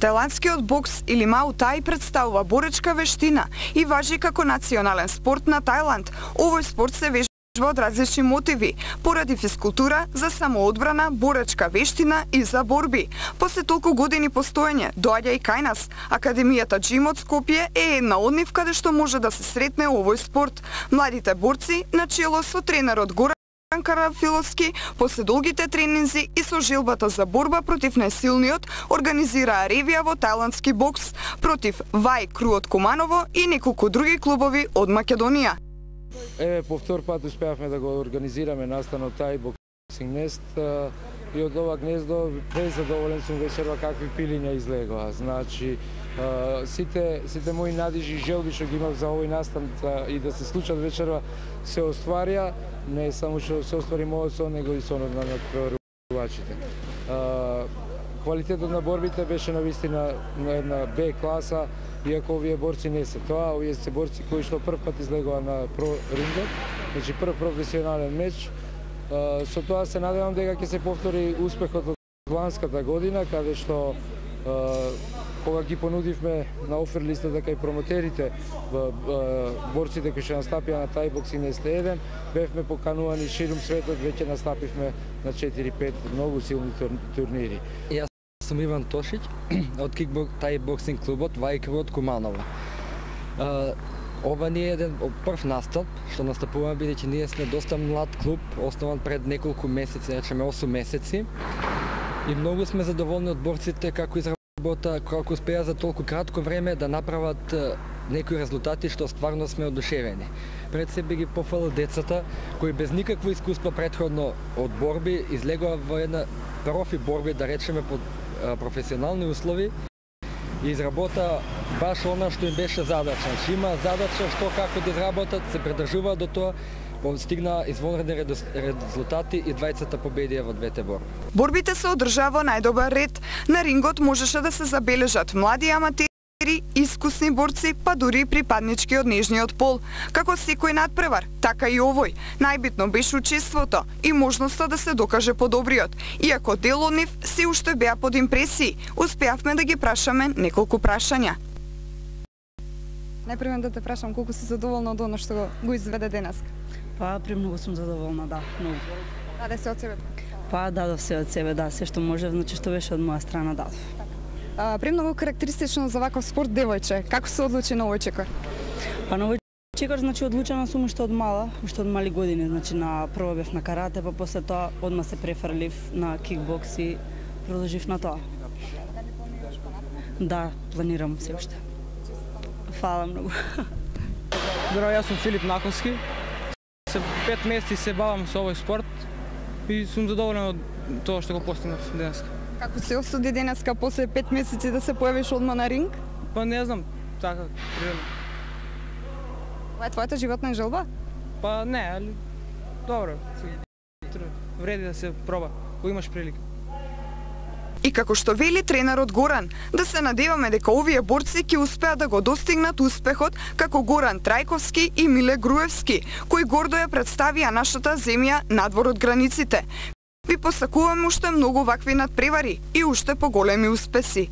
Тајландскиот бокс или Мај Тај представува боречка вештина и важи како национален спорт на Тајланд. Овој спорт се вежба од различни мотиви, поради физкултура, за самоодбрана, боречка вештина и за борби. После толку години постоење, доаѓа и кај нас. Академијата Джим од Скопје е една од нив каде што може да се сретне овој спорт. Младите борци, на чело со тренерот Горан Карафиловски, после долгите тренинзи и со желбата за борба против најсилниот, организираа ревија во тајландски бокс против Вај Кру од Куманово и неколку други клубови од Македонија. По втор пат успеавме да го организираме настанот Тај боксинг нест и од ова гнездо презадоволен сум вечерва какви пилиња излегоа. Значи, сите мои надежи и желби што ги имав за овој настан и да се случат вечерва се остварија, не само што се оствари мојот сон, него и сонот на надпреварувачите. Квалитетот на борбите беше навистина на една Б класа, иако овие борци не се тоа, овие се борци кои што прв пат излегоа на про рингот, значи прв професионален меч. Со тоа се надевам дека ќе се повтори успехот од ланската година, каде што кога ги понудивме на офер листата кај промотерите борците кои што настапија на Тај боксинг нест 1, бевме поканувани ширум светот, веќе настапивме на 4-5 многу силни турнири. Јас сум Иван Тошиќ од Тај боксинг клубот Вај Кру од Куманово. Ова не е еден прв настап што настапуваме, бидејќи ние сме доста млад клуб, основан пред неколку месеци, речеме 8 месеци. И многу сме задоволни од борците како како успеа за толку кратко време да направат некои резултати што стварно сме одушевени. Пред себе ги пофала децата кои без никакво искуство претходно од борби излегоа во една профи борби, да речеме под професионални услови, и изработа баш она што им беше задача. Значи има задача што како да изработат, се придржуваат до тоа, постигна извонредни резултати и двајцата победија во двете борби. Борбите се одржаа во најдобар ред. На рингот можеше да се забележат млади аматери, искусни борци, па дури и припаднички од нежниот пол. Како секој надпревар, така и овој. Најбитно беше учеството и можноста да се докаже подобриот. Иако дел од нив се уште беа под импресии, успеавме да ги прашаме неколку прашања. Најпрво да те прашам колку си задоволна од оно што го изведе денес? Па, премногу сум задоволна, да, многу. Даде се од себе? Па, дадов се од себе, да, се што може, значи што беше од моја страна, дадов. Премногу карактеристично за ваков спорт девојче. Како се одлучи на овој чекор? Па на овој чекор, значи, одлучена сум уште од мала, уште од мали години, значи, на прво бев на карате, па после тоа одма се префрлив на кикбокс и продолжив на тоа. Да, планирам се уште. Фала многу. Здраво, јас сум Филип Наколски. 5 месеци се бавам со овој спорт и сум задоволен од тоа што го постигнав денеска. Како се осуди денеска после 5 месеци да се појавиш одма на ринг? Па не знам, така природно. Ова е твојата животна желба? Па не, али добро. Вреди да се проба, кога имаш прилика. И како што вели тренерот Горан, да се надеваме дека овие борци ќе успеат да го достигнат успехот како Горан Трајковски и Миле Груевски, кои гордо ја представија нашата земја надвор од границите. Ви посакуваме уште многу вакви надпревари и уште поголеми успеси.